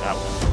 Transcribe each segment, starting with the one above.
That one.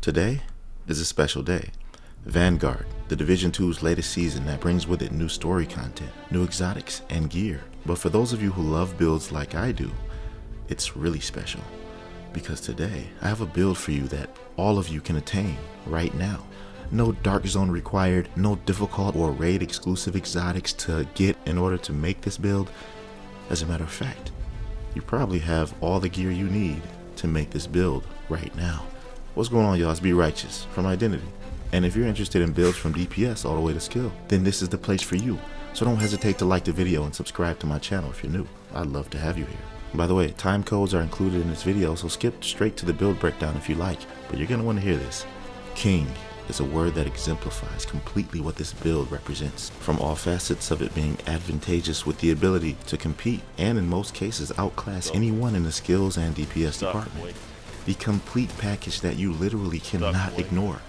Today is a special day. Vanguard, the Division 2's latest season that brings with it new story content, new exotics, and gear. But for those of you who love builds like I do, it's really special. Because today, I have a build for you that all of you can attain right now. No dark zone required, no difficult or raid exclusive exotics to get in order to make this build. As a matter of fact, you probably have all the gear you need to make this build right now. What's going on, y'all? It's 𝐵Righteous from Identity. And if you're interested in builds from DPS all the way to skill, then this is the place for you. So don't hesitate to like the video and subscribe to my channel if you're new. I'd love to have you here. By the way, time codes are included in this video, so skip straight to the build breakdown if you like, but you're going to want to hear this. King is a word that exemplifies completely what this build represents, from all facets of it being advantageous with the ability to compete and in most cases outclass anyone in the skills and DPS department. The complete package that you literally cannot ignore.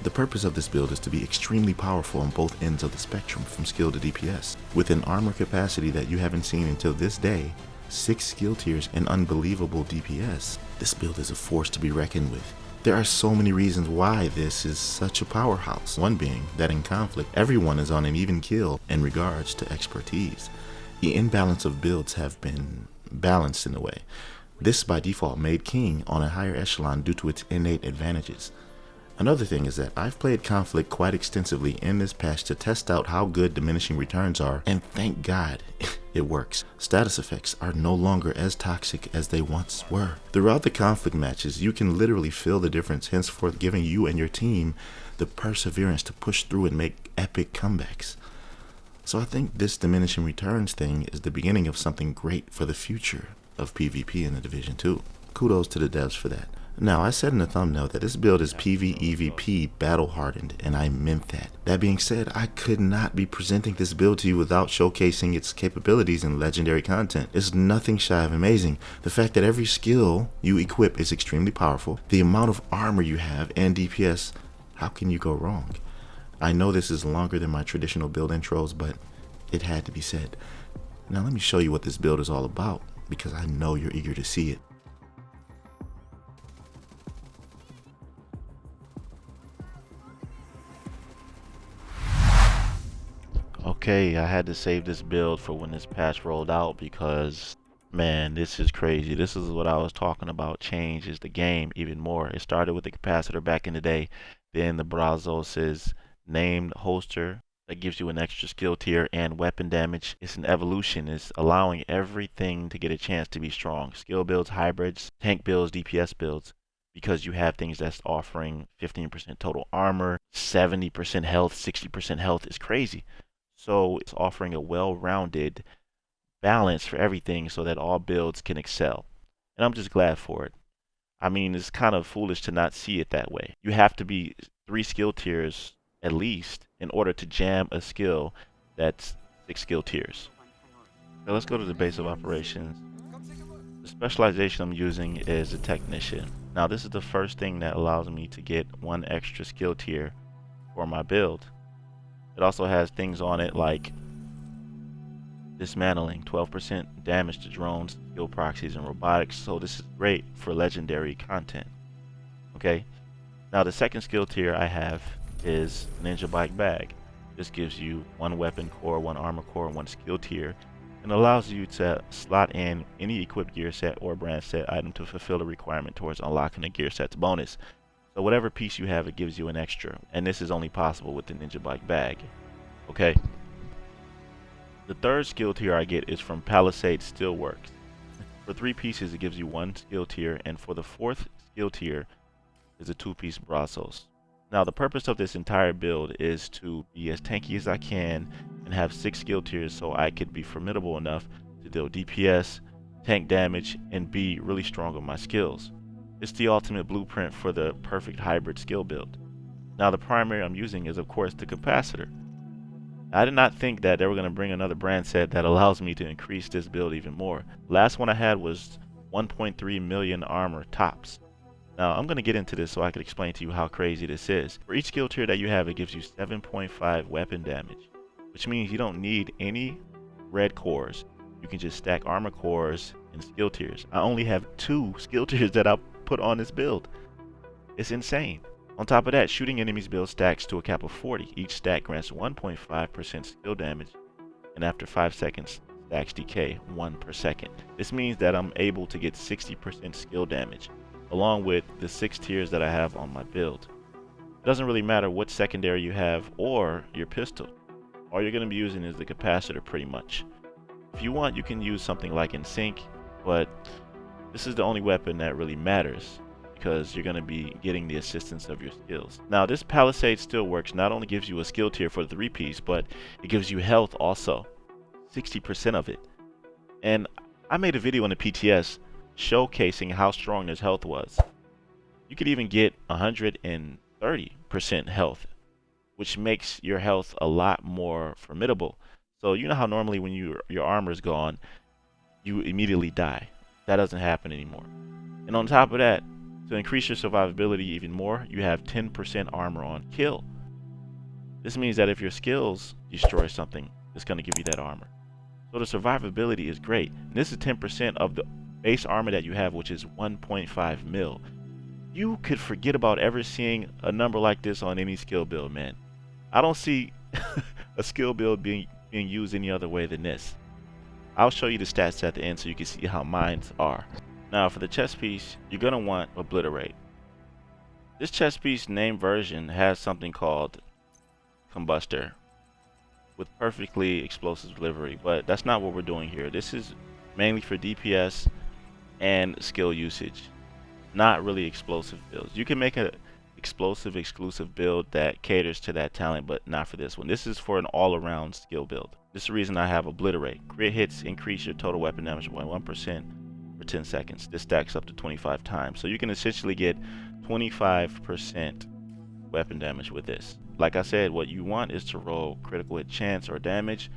The purpose of this build is to be extremely powerful on both ends of the spectrum from skill to DPS. With an armor capacity that you haven't seen until this day, 6 skill tiers and unbelievable DPS, this build is a force to be reckoned with. There are so many reasons why this is such a powerhouse. One being that in conflict, everyone is on an even keel in regards to expertise. The imbalance of builds have been balanced in a way. This by default made King on a higher echelon due to its innate advantages. Another thing is that I've played Conflict quite extensively in this patch to test out how good diminishing returns are, and thank God it works. Status effects are no longer as toxic as they once were. Throughout the Conflict matches, you can literally feel the difference, henceforth giving you and your team the perseverance to push through and make epic comebacks. So I think this diminishing returns thing is the beginning of something great for the future of PvP in the Division 2. Kudos to the devs for that. Now, I said in the thumbnail that this build is PvEVP battle hardened, and I meant that. That being said, I could not be presenting this build to you without showcasing its capabilities in legendary content. It's nothing shy of amazing. The fact that every skill you equip is extremely powerful, the amount of armor you have, and DPS, how can you go wrong? I know this is longer than my traditional build intros, but it had to be said. Now let me show you what this build is all about, because I know you're eager to see it. Okay, I had to save this build for when this patch rolled out because, man, this is crazy. This is what I was talking about. Changes the game even more. It started with the capacitor back in the day. Then the Brazos' named holster that gives you an extra skill tier and weapon damage. It's an evolution. It's allowing everything to get a chance to be strong. Skill builds, hybrids, tank builds, DPS builds. Because you have things that's offering 15% total armor, 70% health, 60% health. It's crazy. So it's offering a well-rounded balance for everything so that all builds can excel. And I'm just glad for it. I mean, it's kind of foolish to not see it that way. You have to be 3 skill tiers at least in order to jam a skill that's 6 skill tiers. So let's go to the base of operations. The specialization I'm using is a technician. Now this is the first thing that allows me to get 1 extra skill tier for my build. It also has things on it like dismantling, 12% damage to drones, skill proxies, and robotics. So this is great for legendary content. Okay, now the second skill tier I have is Ninja Bike Bag. This gives you 1 weapon core, 1 armor core, 1 skill tier, and allows you to slot in any equipped gear set or brand set item to fulfill the requirement towards unlocking the gear set's bonus. So whatever piece you have, it gives you an extra, and this is only possible with the Ninja Bike Bag. Okay. The third skill tier I get is from Palisade Steelworks. For For 3 pieces, it gives you 1 skill tier, and for the 4th skill tier is a 2-piece Brazos. Now, the purpose of this entire build is to be as tanky as I can and have 6 skill tiers so I could be formidable enough to deal DPS, tank damage, and be really strong with my skills. It's the ultimate blueprint for the perfect hybrid skill build. Now, the primary I'm using is, of course, the capacitor. I did not think that they were going to bring another brand set that allows me to increase this build even more. Last one I had was 1.3 million armor tops. Now, I'm going to get into this so I can explain to you how crazy this is. For each skill tier that you have, it gives you 7.5 weapon damage, which means you don't need any red cores. You can just stack armor cores and skill tiers. I only have 2 skill tiers that I put on this build. It's insane. On top of that, shooting enemies build stacks to a cap of 40. Each stack grants 1.5% skill damage, and after 5 seconds, stacks decay 1 per second. This means that I'm able to get 60% skill damage, along with the 6 tiers that I have on my build. It doesn't really matter what secondary you have or your pistol. All you're going to be using is the capacitor pretty much. If you want, you can use something like 𝐸𝐴𝐳, but this is the only weapon that really matters because you're going to be getting the assistance of your skills. Now, this Palisade still works. Not only gives you a skill tier for the 3-piece, but it gives you health also, 60% of it. And I made a video on the PTS showcasing how strong this health was. You could even get 130% health, which makes your health a lot more formidable. So you know how normally when your armor is gone, you immediately die. That doesn't happen anymore. And on top of that, to increase your survivability even more, you have 10% armor on kill. This means that if your skills destroy something, it's going to give you that armor. So the survivability is great. And this is 10% of the base armor that you have, which is 1.5 mil. You could forget about ever seeing a number like this on any skill build, man. I don't see a skill build being used any other way than this. I'll show you the stats at the end so you can see how mine are. Now, for the chest piece, you're going to want Obliterate. This chest piece name version has something called Combustor with perfectly explosive delivery, but that's not what we're doing here. This is mainly for DPS and skill usage, not really explosive builds. You can make an explosive exclusive build that caters to that talent, but not for this one. This is for an all-around skill build. This is the reason I have Obliterate. Crit hits increase your total weapon damage by 1% for 10 seconds. This stacks up to 25 times. So you can essentially get 25% weapon damage with this. Like I said, what you want is to roll critical hit chance or damage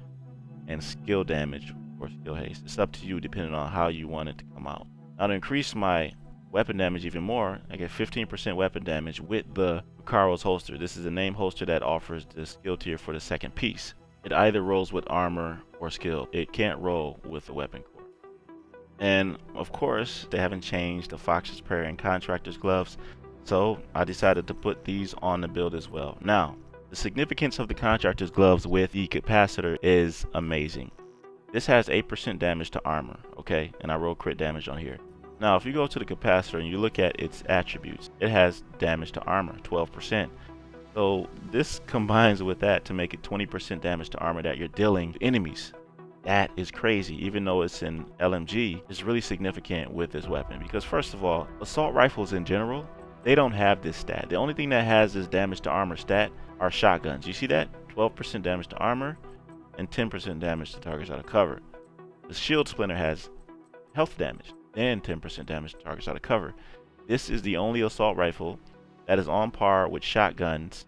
and skill damage or skill haste. It's up to you depending on how you want it to come out. Now, to increase my weapon damage even more, I get 15% weapon damage with the Lucario's holster. This is a name holster that offers the skill tier for the 2nd piece. It either rolls with armor or skill. It can't roll with a weapon core. And of course, they haven't changed the Fox's Prayer and Contractor's gloves, so I decided to put these on the build as well. Now, the significance of the Contractor's gloves with the capacitor is amazing. This has 8% damage to armor, okay? And I roll crit damage on here. Now, if you go to the capacitor and you look at its attributes, it has damage to armor, 12%. So this combines with that to make it 20% damage to armor that you're dealing to enemies. That is crazy. Even though it's an LMG, it's really significant with this weapon because, first of all, assault rifles in general, they don't have this stat. The only thing that has this damage to armor stat are shotguns. You see that? 12% damage to armor and 10% damage to targets out of cover. The shield splinter has health damage, then 10% damage to targets out of cover. This is the only assault rifle that is on par with shotguns,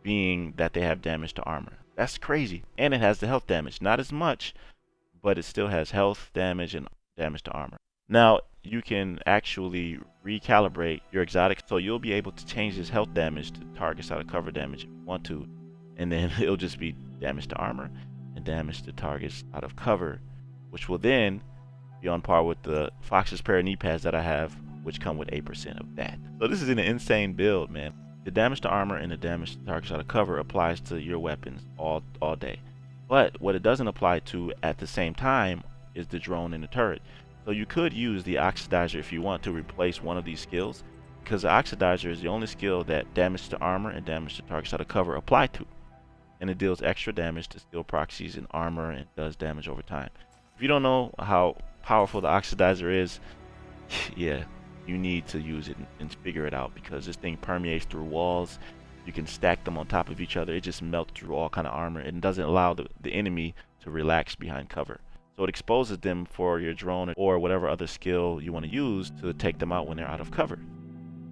being that they have damage to armor. That's crazy. And it has the health damage. Not as much, but it still has health damage and damage to armor. Now, you can actually recalibrate your exotic, so you'll be able to change this health damage to targets out of cover damage if you want to, and then it'll just be damage to armor and damage to targets out of cover, which will then be on par with the Fox's Prayer knee pads that I have, which come with 8% of that. So this is an insane build, man. The damage to armor and the damage to targets out of cover applies to your weapons all day. But what it doesn't apply to at the same time is the drone and the turret. So you could use the Oxidizer if you want to replace one of these skills, because the Oxidizer is the only skill that damage to armor and damage to targets out of cover apply to. And it deals extra damage to skill proxies and armor and does damage over time. If you don't know how powerful the oxidizer is, yeah, you need to use it and figure it out, because this thing permeates through walls. You can stack them on top of each other. It just melts through all kind of armor and doesn't allow the enemy to relax behind cover. So it exposes them for your drone or whatever other skill you want to use to take them out when they're out of cover.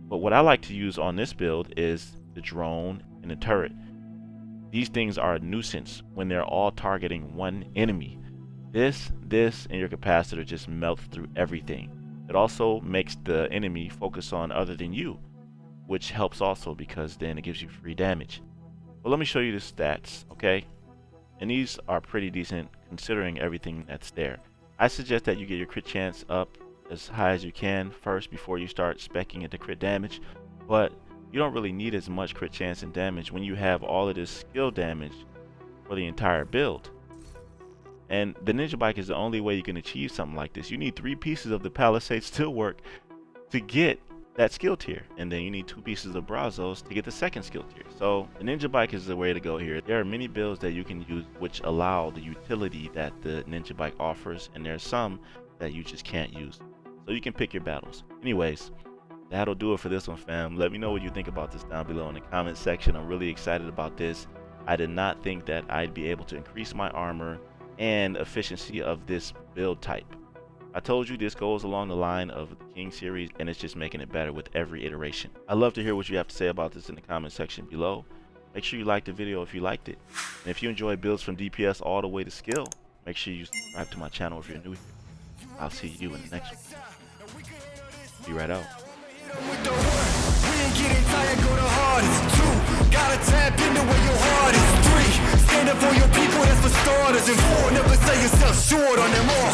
But what I like to use on this build is the drone and the turret. These things are a nuisance when they're all targeting one enemy. This, and your capacitor just melts through everything. It also makes the enemy focus on other than you, which helps also because then it gives you free damage. But let me show you the stats, okay? And these are pretty decent considering everything that's there. I suggest that you get your crit chance up as high as you can first before you start speccing into crit damage, but you don't really need as much crit chance and damage when you have all of this skill damage for the entire build. And the Ninja Bike is the only way you can achieve something like this. You need 3 pieces of the Palisade Steelwork to get that skill tier, and then you need 2 pieces of Brazos to get the second skill tier. So the Ninja Bike is the way to go here. There are many builds that you can use which allow the utility that the Ninja Bike offers, and there's some that you just can't use. So you can pick your battles. Anyways, that'll do it for this one, fam. Let me know what you think about this down below in the comment section. I'm really excited about this. I did not think that I'd be able to increase my armor and efficiency of this build type. I told you this goes along the line of the King series, and it's just making it better with every iteration. I'd love to hear what you have to say about this in the comment section below. Make sure you like the video if you liked it. And if you enjoy builds from DPS all the way to skill, make sure you subscribe to my channel if you're new here. I'll see you in the next one. Be right out. Getting tired, go the hardest. 2, gotta tap into where your heart is. 3, stand up for your people, that's for starters. And 4, never sell yourself short on them all.